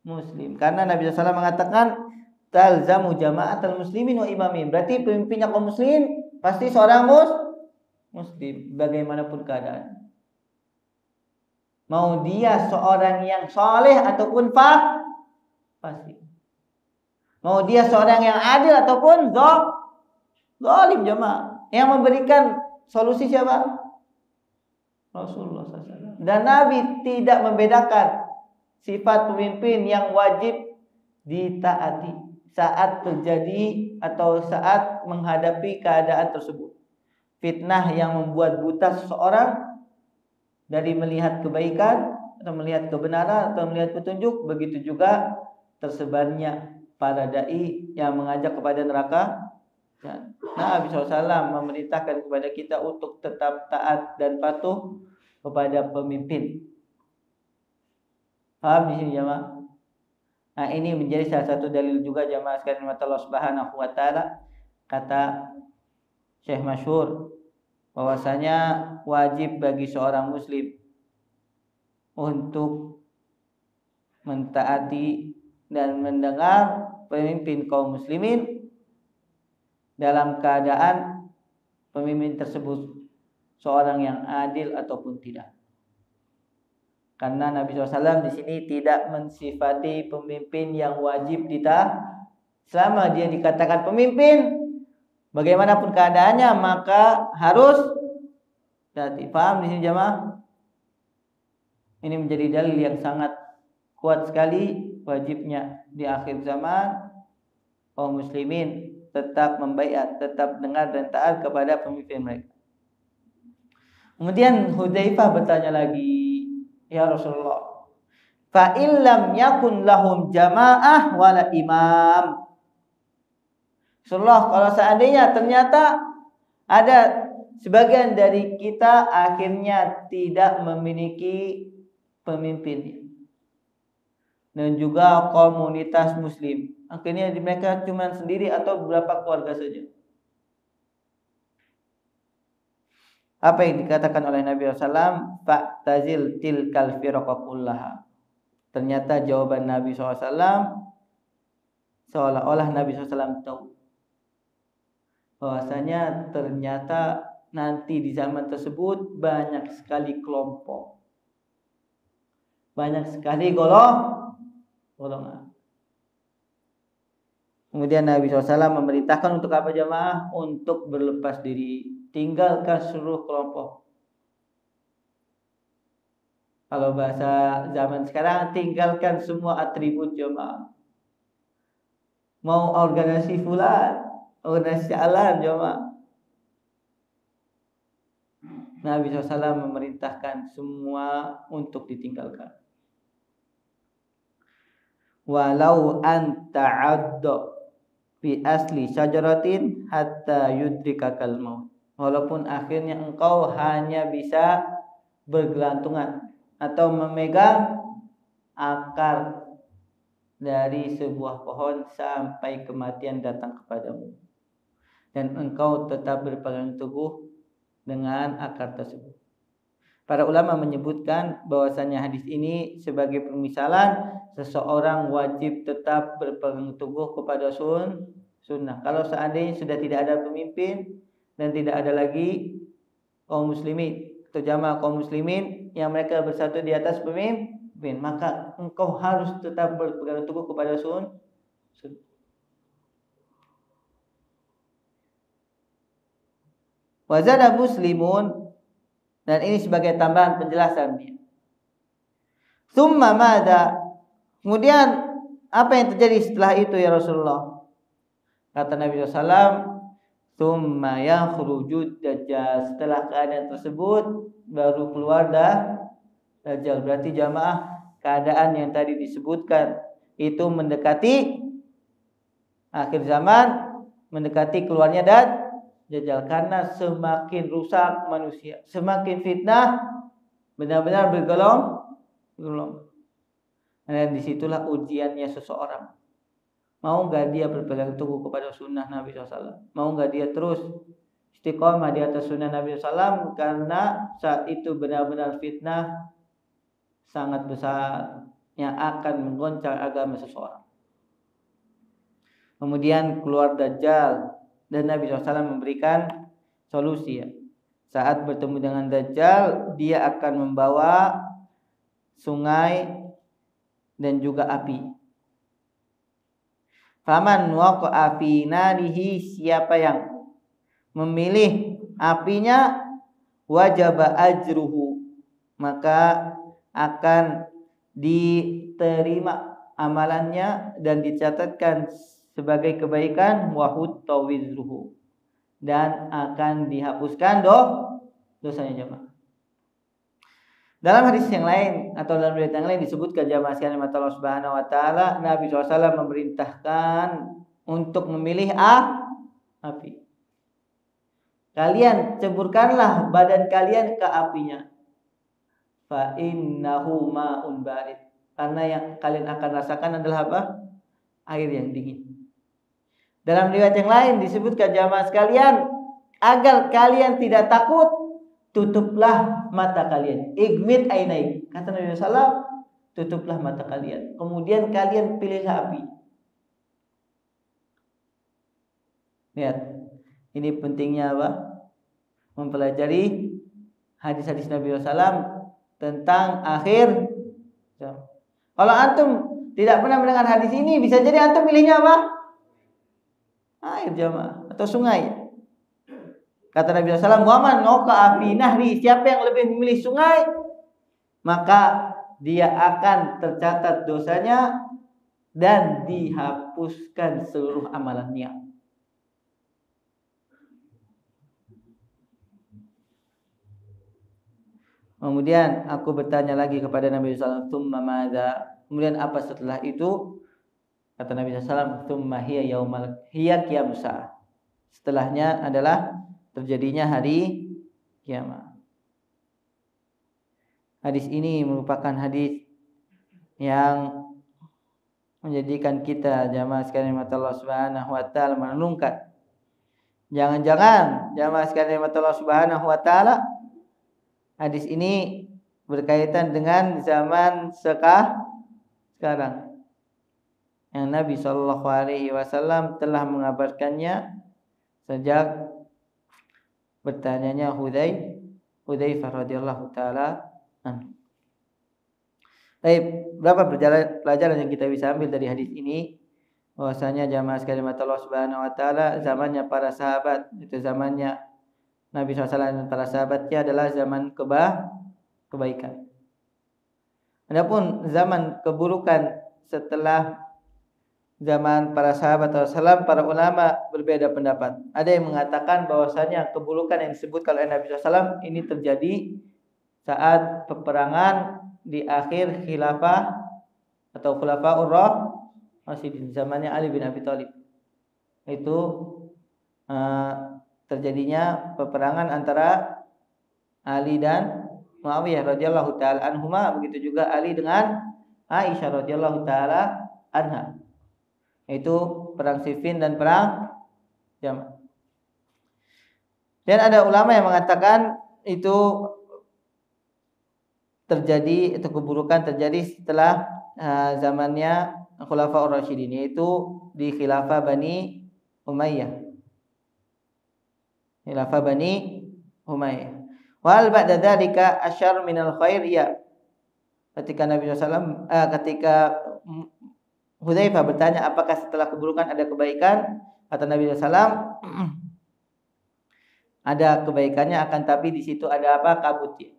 muslim. Karena Nabi SAW mengatakan talzamu jama'atal muslimin wa imamin. Berarti pemimpinnya kaum muslimin pasti seorang muslim bagaimanapun keadaan. Mau dia seorang yang soleh ataupun fasik. Mau dia seorang yang adil ataupun zalim jemaah. Yang memberikan solusi siapa? Rasulullah SAW. Dan Nabi tidak membedakan sifat pemimpin yang wajib ditaati saat terjadi atau saat menghadapi keadaan tersebut. Fitnah yang membuat buta seseorang dari melihat kebaikan atau melihat kebenaran atau melihat petunjuk, begitu juga tersebarnya para dai yang mengajak kepada neraka. Nabi SAW memerintahkan kepada kita untuk tetap taat dan patuh kepada pemimpin. Paham di sini jemaah? Nah, ini menjadi salah satu dalil juga jemaah sekalian Allah Subhanahu wa taala. Kata Syekh Masyhur bahwasanya wajib bagi seorang muslim untuk mentaati dan mendengar pemimpin kaum muslimin dalam keadaan pemimpin tersebut seorang yang adil ataupun tidak. Karena Nabi SAW di sini tidak mensifati pemimpin yang wajib ditaati. Selama dia dikatakan pemimpin, bagaimanapun keadaannya maka harus taati. Paham di sini jemaah? Ini menjadi dalil yang sangat kuat sekali wajibnya di akhir zaman kaum muslimin tetap membaiat, tetap dengar dan taat kepada pemimpin mereka. Kemudian Hudzaifah bertanya lagi, ya Rasulullah, fa illam yakun lahum jamaah wala imam. Rasulullah, kalau seandainya ternyata ada sebagian dari kita akhirnya tidak memiliki pemimpin dan juga komunitas muslim, akhirnya mereka cuma sendiri atau beberapa keluarga saja. Apa yang dikatakan oleh Nabi SAW? Fa'tazil tilkal firqa kullaha. Ternyata jawaban Nabi SAW seolah-olah Nabi SAW tahu bahwasanya ternyata nanti di zaman tersebut banyak sekali kelompok, banyak sekali golongan. Kemudian Nabi SAW memerintahkan untuk apa jamaah? Untuk berlepas diri, tinggalkan seluruh kelompok. Kalau bahasa zaman sekarang, tinggalkan semua atribut jamaah. Mau organisasi fulan, organisasi alam jamaah. Nabi SAW memerintahkan semua untuk ditinggalkan. Walau anta adda fi asli syajaratin hatta yudrikakal maut. Walaupun akhirnya engkau hanya bisa bergelantungan atau memegang akar dari sebuah pohon sampai kematian datang kepadamu, dan engkau tetap berpegang teguh dengan akar tersebut. Para ulama menyebutkan bahwasanya hadis ini sebagai permisalan seseorang wajib tetap berpegang teguh kepada sunnah. Kalau seandainya sudah tidak ada pemimpin dan tidak ada lagi kaum muslimin atau jamaah kaum muslimin yang mereka bersatu di atas pemimpin, maka engkau harus tetap berpegang teguh kepada sunnah. Wazada Muslimun, dan ini sebagai tambahan penjelasannya. Tsumma madza? Kemudian apa yang terjadi setelah itu ya Rasulullah? Kata Nabi SAW, tsumma yakhrujud dajjal. Setelah keadaan tersebut baru keluar dajjal. Berarti jamaah, keadaan yang tadi disebutkan itu mendekati akhir zaman, mendekati keluarnya Dajjal, karena semakin rusak manusia, semakin fitnah benar-benar bergelong. Dan disitulah ujiannya seseorang. Mau gak dia berpegang teguh kepada sunnah Nabi SAW? Mau gak dia terus istiqomah di atas sunnah Nabi SAW? Karena saat itu benar-benar fitnah sangat besar yang akan menggoncang agama seseorang. Kemudian keluar Dajjal, dan Nabi SAW memberikan solusi ya. Saat bertemu dengan Dajjal, dia akan membawa sungai dan juga api. Faman waqa'a fi narihi, siapa yang memilih apinya, wajaba ajruhu, maka akan diterima amalannya dan dicatatkan sebagai kebaikan, wahud tawizruhu, dan akan dihapuskan dosanya jamaah. Dalam hadis yang lain atau dalam riwayat yang lain disebutkan jamaah sekalian Allah Subhanahu wa taala, Nabi SAW memerintahkan untuk memilih api. Kalian ceburkanlah badan kalian ke apinya. Fa innahu ma'un barid. Karena yang kalian akan rasakan adalah apa? Air yang dingin. Dalam riwayat yang lain disebutkan jamaah sekalian, agar kalian tidak takut, tutuplah mata kalian. Igmid ainaik. Kata Nabi SAW, tutuplah mata kalian. Kemudian kalian pilihlah api. Lihat, ini pentingnya apa? Mempelajari hadis-hadis Nabi SAW tentang akhir. Kalau antum tidak pernah mendengar hadis ini, bisa jadi antum pilihnya apa? Air jamaah atau sungai. Kata Nabi SAW, "Waman waqa'a fi nahri", siapa yang lebih memilih sungai, maka dia akan tercatat dosanya dan dihapuskan seluruh amalannya. Kemudian aku bertanya lagi kepada Nabi SAW, "Tsumma madza?" Kemudian apa setelah itu? Kata Nabi SAW, "Tsumma hiya qiyamus saah." Setelahnya adalah terjadinya hari kiamat. Hadis ini merupakan hadis yang menjadikan kita jamaah sekalian Allah Subhanahu wa taala merenungkan. Jangan-jangan jamaah sekalian Allah Subhanahu wa taala hadis ini berkaitan dengan zaman sekarang. Yang Nabi Shallallahu alaihi wasallam telah mengabarkannya sejak bertanyanya Hudzaifah radhiyallahu taala anhu. Baik, berapa pelajaran yang kita bisa ambil dari hadis ini? Bahwasanya jamaah sekalian Allah Subhanahu wa taala zamannya para sahabat, itu zamannya Nabi SAW dan para sahabatnya adalah zaman kebaikan. Adapun zaman keburukan setelah zaman para sahabat Rasulullah, para ulama berbeda pendapat. Ada yang mengatakan bahwasanya keburukan yang disebutkan oleh Nabi SAW ini terjadi saat peperangan di akhir khilafah atau khulafaur rasyidin, zamannya Ali bin Abi Thalib. Itu terjadinya peperangan antara Ali dan Muawiyah radhiyallahu taala anhuma, begitu juga Ali dengan Aisyah radhiyallahu taala anha. Itu perang Siffin dan perang Jamal. Dan ada ulama yang mengatakan itu terjadi, itu keburukan terjadi setelah zamannya Khulafaur Rasyidin, yaitu di khilafah Bani Umayyah. Khilafah Bani Umayyah. Wal ba'da dzalika asyarr minal khair, ya. Ketika Nabi SAW ketika Hudzaifah bertanya apakah setelah keburukan ada kebaikan, kata Nabi SAW, ada kebaikannya, akan tapi di situ ada apa? Kabut, ya.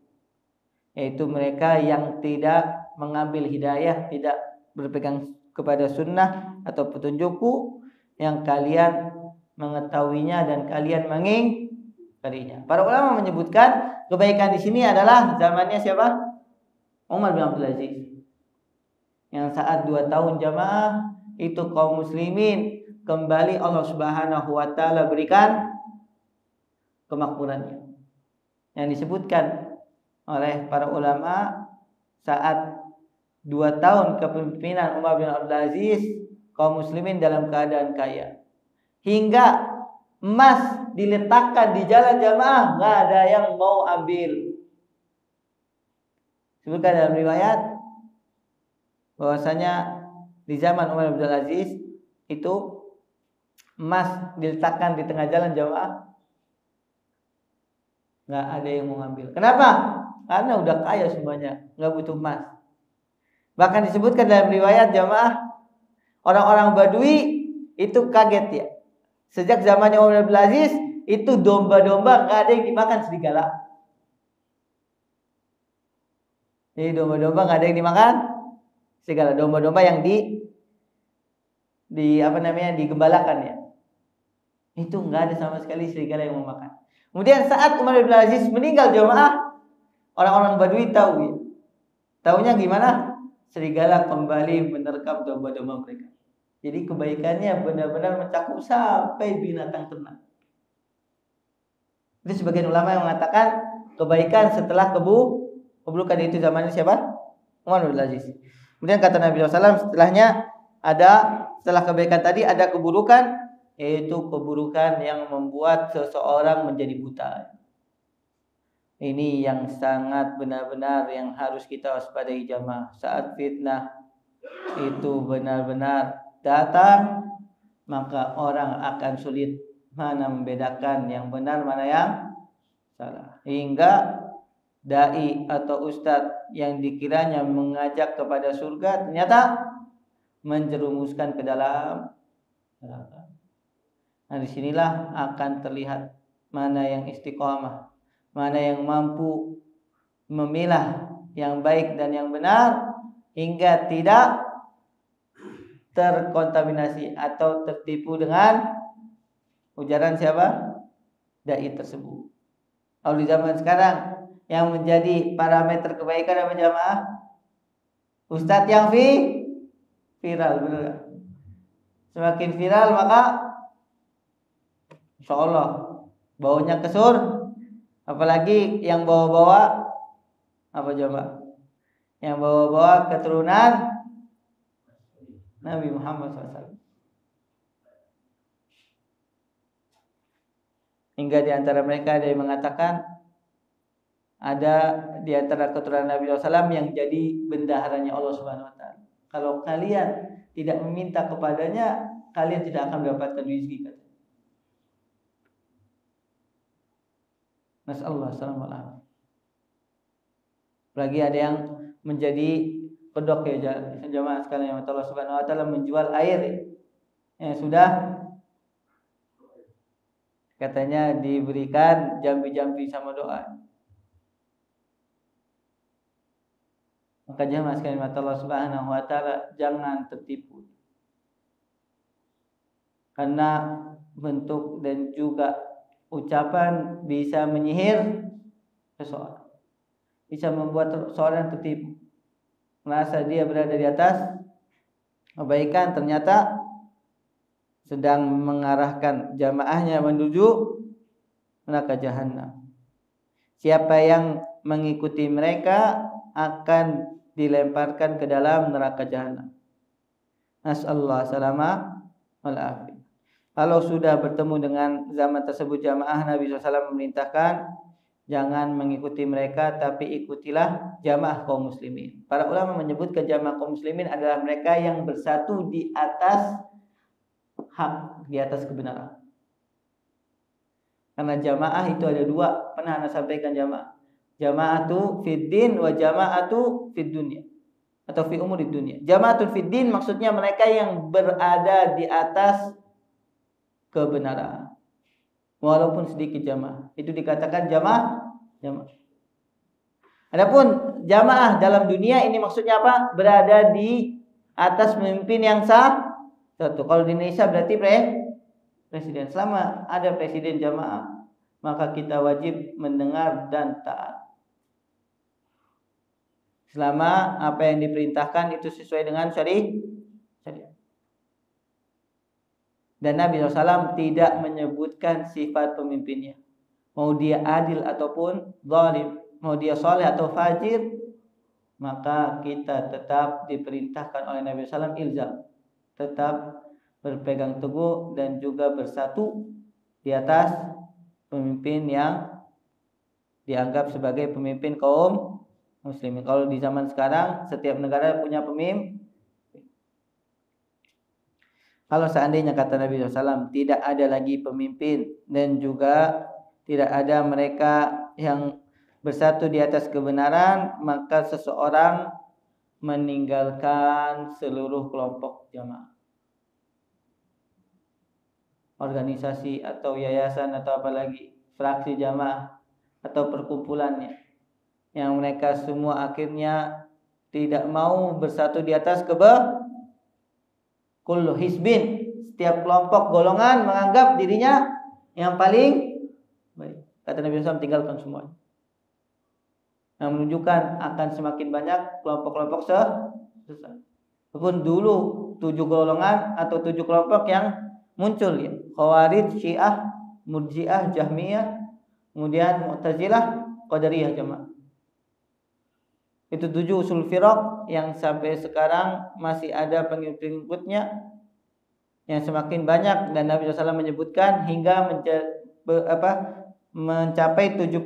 Yaitu mereka yang tidak mengambil hidayah, tidak berpegang kepada sunnah atau petunjukku yang kalian mengetahuinya dan kalian mengingkarinya. Para ulama menyebutkan kebaikan di sini adalah zamannya siapa? Umar bin Abdul Aziz. Yang saat 2 tahun jamaah itu kaum muslimin kembali Allah Subhanahu wa taala berikan kemakmurannya. Yang disebutkan oleh para ulama, saat 2 tahun kepemimpinan Umar bin Abdul Aziz, kaum muslimin dalam keadaan kaya. Hingga emas diletakkan di jalan jamaah, nggak ada yang mau ambil. Sebutkan dalam riwayat bahwasanya di zaman Umar bin Abdul Aziz itu emas diletakkan di tengah jalan jamaah, nggak ada yang mau ambil. Kenapa? Karena udah kaya semuanya, nggak butuh emas. Bahkan disebutkan dalam riwayat jamaah, orang-orang Badui itu kaget, ya. Sejak zamannya Umar bin Abdul Aziz itu domba-domba nggak ada yang dimakan serigala. Jadi domba-domba nggak ada yang dimakan serigala. Domba-domba yang digembalakan, ya. Itu nggak ada sama sekali serigala yang mau makan. Kemudian saat Umar bin Abdul Aziz meninggal jamaah, orang-orang Badui tahu, ya. Taunya gimana? Serigala kembali menerkam domba-domba mereka. Jadi kebaikannya benar-benar mencakup sampai binatang ternak. Itu sebagian ulama yang mengatakan kebaikan setelah keburukan itu zamannya siapa? Umar bin Abdul Aziz. Kemudian kata Nabi SAW, setelah kebaikan tadi ada keburukan, yaitu keburukan yang membuat seseorang menjadi buta. Ini yang sangat benar-benar yang harus kita waspadai jamaah. Saat fitnah itu benar-benar datang, maka orang akan sulit mana membedakan yang benar mana yang salah. Hingga dai atau ustadz yang dikiranya mengajak kepada surga ternyata menjerumuskan ke dalam neraka. Nah, disinilah akan terlihat mana yang istiqomah, mana yang mampu memilah yang baik dan yang benar hingga tidak terkontaminasi atau tertipu dengan ujaran siapa? Dai tersebut. Kalau di zaman sekarang yang menjadi parameter kebaikan apa jamaah? Ustadz yang viral, benar gak? Semakin viral maka insya Allah baunya kesur. Apalagi yang bawa-bawa apa jamaah? Yang bawa-bawa keturunan Nabi Muhammad SAW. Hingga di antara mereka ada yang mengatakan ada di antara keturunan Nabi SAW yang jadi bendaharanya Allah Subhanahu Wa Taala. Kalau kalian tidak meminta kepadanya, kalian tidak akan mendapatkan rezeki. Nasallahu alaihi. Lagi ada yang menjadi pedok ya jamaah sekalian, Allah Subhanahu Wa Taala menjual air yang sudah katanya diberikan jambi-jambi sama doa. Maka jamaah sekalian Allah Subhanahu Wa Taala jangan tertipu. Karena bentuk dan juga ucapan bisa menyihir seseorang. Bisa membuat seseorang tertipu. Merasa dia berada di atas kebaikan, ternyata sedang mengarahkan jamaahnya menuju neraka jahanam. Siapa yang mengikuti mereka akan dilemparkan ke dalam neraka jahanam. Nasallahu salama wal afiyah. Kalau sudah bertemu dengan zaman tersebut jamaah, Nabi SAW memerintahkan jangan mengikuti mereka, tapi ikutilah jamaah kaum muslimin. Para ulama menyebutkan jamaah kaum muslimin adalah mereka yang bersatu di atas hak, di atas kebenaran. Karena jamaah itu ada dua, pernah Anda sampaikan jamaah. Jama'atu fid din wa jama'atu fid dunya, atau fi umurid dunya. Jama'atu fid din maksudnya mereka yang berada di atas kebenaran. Walaupun sedikit jamaah, itu dikatakan jamaah. Adapun jamaah dalam dunia ini maksudnya apa? Berada di atas pemimpin yang sah. Satu. Kalau di Indonesia berarti presiden. Selama ada presiden jamaah, maka kita wajib mendengar dan taat. Selama apa yang diperintahkan itu sesuai dengan syariat. Dan Nabi SAW tidak menyebutkan sifat pemimpinnya. Mau dia adil ataupun zalim, mau dia soleh atau fajir, maka kita tetap diperintahkan oleh Nabi SAW ilzam. Tetap berpegang teguh dan juga bersatu di atas pemimpin yang dianggap sebagai pemimpin kaum muslimin. Kalau di zaman sekarang setiap negara punya pemimpin. Kalau seandainya kata Nabi SAW tidak ada lagi pemimpin dan juga tidak ada mereka yang bersatu di atas kebenaran, maka seseorang meninggalkan seluruh kelompok jamaah, organisasi atau yayasan atau apalagi fraksi jamaah atau perkumpulannya, yang mereka semua akhirnya tidak mau bersatu di atas kullu hisbin, setiap kelompok golongan menganggap dirinya yang paling baik. Kata Nabi SAW tinggalkan semuanya. Yang menunjukkan akan semakin banyak kelompok-kelompok sesat. Walaupun dulu 7 golongan atau 7 kelompok yang muncul ya. Khawarij, Syiah, Murji'ah, Jahmiyah, kemudian Mu'tazilah, Qadariyah jamaah. Itu 7 usul firaq yang sampai sekarang masih ada pengikut-pengikutnya yang semakin banyak, dan Nabi SAW menyebutkan hingga mencapai 72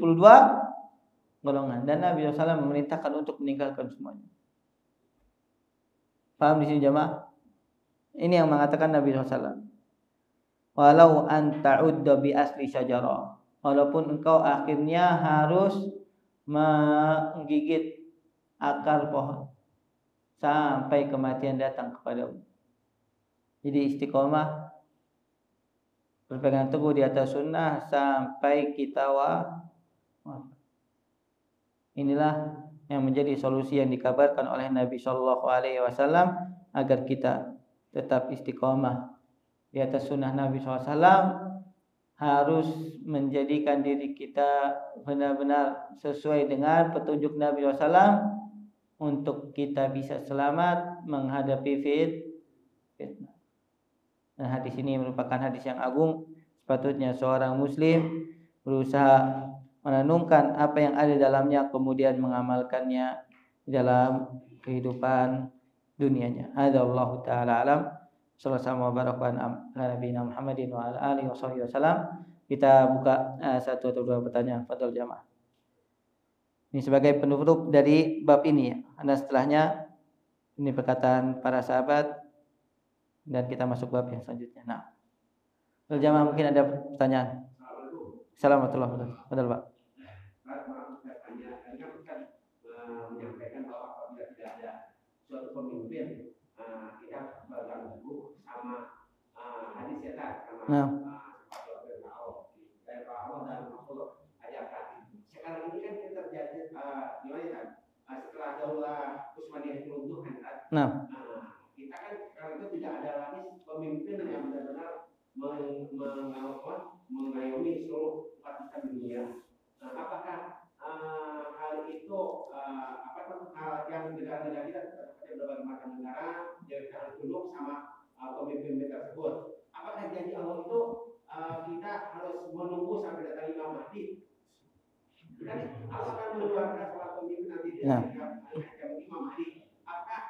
golongan, dan Nabi SAW memerintahkan untuk meninggalkan semuanya. Paham di sini jamaah? Ini yang mengatakan Nabi SAW. Walau anta'udda bi asli syajarah, walaupun engkau akhirnya harus menggigit akar pohon sampai kematian datang kepadamu. Jadi istiqomah, berpegang teguh di atas sunnah sampai kita inilah yang menjadi solusi yang dikabarkan oleh Nabi Shallallahu Alaihi Wasallam agar kita tetap istiqomah di atas sunnah Nabi SAW. harus menjadikan diri kita benar-benar sesuai dengan petunjuk Nabi SAW untuk kita bisa selamat menghadapi fitnah. Dan hadis ini merupakan hadis yang agung. Sepatutnya seorang muslim berusaha merenungkan apa yang ada dalamnya, kemudian mengamalkannya dalam kehidupan dunianya. Hadallahu ta'ala alam. Sallallahu alaihi wa Muhammadin wa ala alihi wasallam. Kita buka satu atau dua pertanyaan. Fadhil jamaah. Ini sebagai penutup dari bab ini ya. Dan setelahnya ini perkataan para sahabat dan kita masuk bab yang selanjutnya. Nah, Fadhil jamaah mungkin ada pertanyaan. Assalamualaikum warahmatullahi wabarakatuh. Pak. Menyampaikan bahwa apabila tidak ada suatu pemimpin kita bergabung sama hadis ya sama dari Allah dan Rasul ajarkan. Sekarang ini kan kita terjadi gimana kan setelah Daulah Utsmaniyah runtuh kan. Kita kan sekarang itu tidak ada lagi pemimpin yang benar-benar mengayomi seluruh umat Islam dunia. Apakah hal itu hal yang negara-negara kita berbagai macam negara yang harus tunduk sama pemimpin tersebut. Apakah janji Allah itu kita harus menunggu sampai datang Imam Mahdi? Kan Allah akan mengeluarkan salah pemimpin nanti di Imam Mahdi. Apakah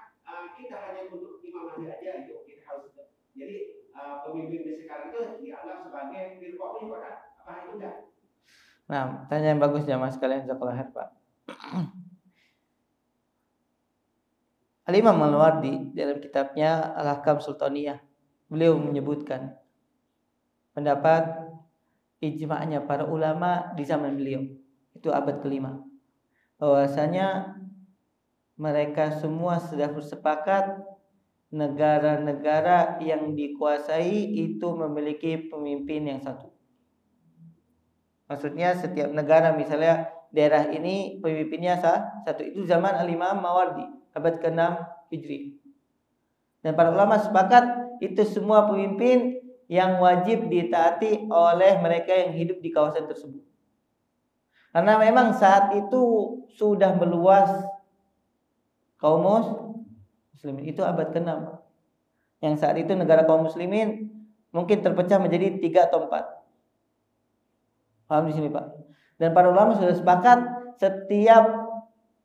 kita hanya untuk Imam Mahdi aja itu kita harus jadi pemimpin di sekarang itu dianggap sebagai firqah ini kan? Apa itu enggak? Nah, tanya yang bagus jamaah sekalian, jazakallahu khair, Pak. Al-Imam Al-Mawardi dalam kitabnya Al-Ahkam Sultaniyah, beliau menyebutkan pendapat ijma'nya para ulama di zaman beliau, itu abad kelima, bahwasanya mereka semua sudah bersepakat negara-negara yang dikuasai itu memiliki pemimpin yang satu. Maksudnya setiap negara, misalnya daerah ini pemimpinnya satu, itu zaman Al-Imam Mawardi abad ke-6 Hijri. Dan para ulama sepakat itu semua pemimpin yang wajib ditaati oleh mereka yang hidup di kawasan tersebut. Karena memang saat itu sudah meluas kaum muslimin, itu abad ke-6. Yang saat itu negara kaum muslimin mungkin terpecah menjadi 3 atau 4. Paham di sini, Pak? Dan para ulama sudah sepakat setiap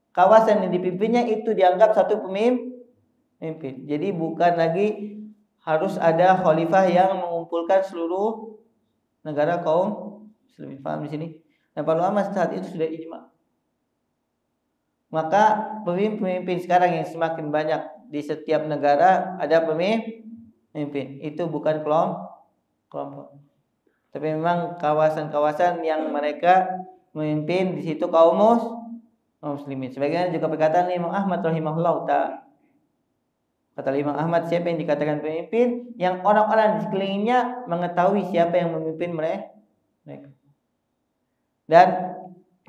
kawasan yang dipimpinnya itu dianggap satu pemimpin. Jadi bukan lagi harus ada khalifah yang mengumpulkan seluruh negara kaum muslimin. Paham di sini? Dan para ulama saat itu sudah ijma. Maka pemimpin sekarang yang semakin banyak di setiap negara ada pemimpin. Itu bukan kelompok. Tapi memang kawasan-kawasan yang mereka memimpin di situ kaum muslimin. Sebagaimana juga perkataan Imam Ahmad rahimahullah ta'ala. Kata Imam Ahmad, siapa yang dikatakan pemimpin? Yang orang-orang di sekelilingnya mengetahui siapa yang memimpin mereka. Dan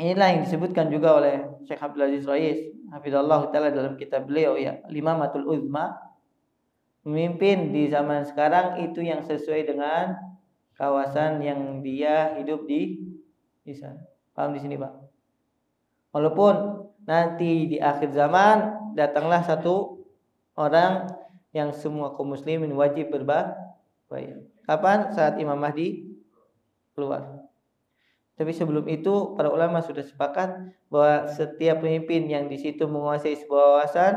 inilah yang disebutkan juga oleh Syekh Abdul Aziz Rais hafizallahu ta'ala dalam kitab beliau ya, Al-Imamatul Uzma. Pemimpin di zaman sekarang itu yang sesuai dengan kawasan yang dia hidup di sana. Paham di sini, Pak? Walaupun nanti di akhir zaman datanglah satu orang yang semua kaum muslimin wajib berbayat. Kapan? Saat Imam Mahdi keluar. Tapi sebelum itu para ulama sudah sepakat bahwa setiap pemimpin yang di situ menguasai sebuah kawasan,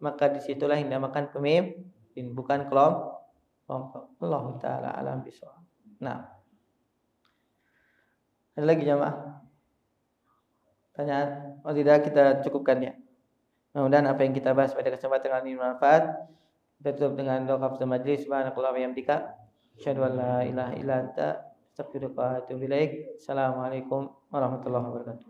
maka disitulah yang dinamakan pemimpin, bukan kelompok. Allah taala alam bisawab. Nah, ada lagi jamaah? Pertanyaan? Oh tidak, kita cukupkan ya. Mudah-mudahan apa yang kita bahas pada kesempatan ini bermanfaat. Kita tutup dengan doa kafaratul majlis. Subhanakallah wa bihamdika, asyhadu an la ilaha illa anta, astaghfiruka wa atubu ilaik. Assalamualaikum warahmatullahi wabarakatuh.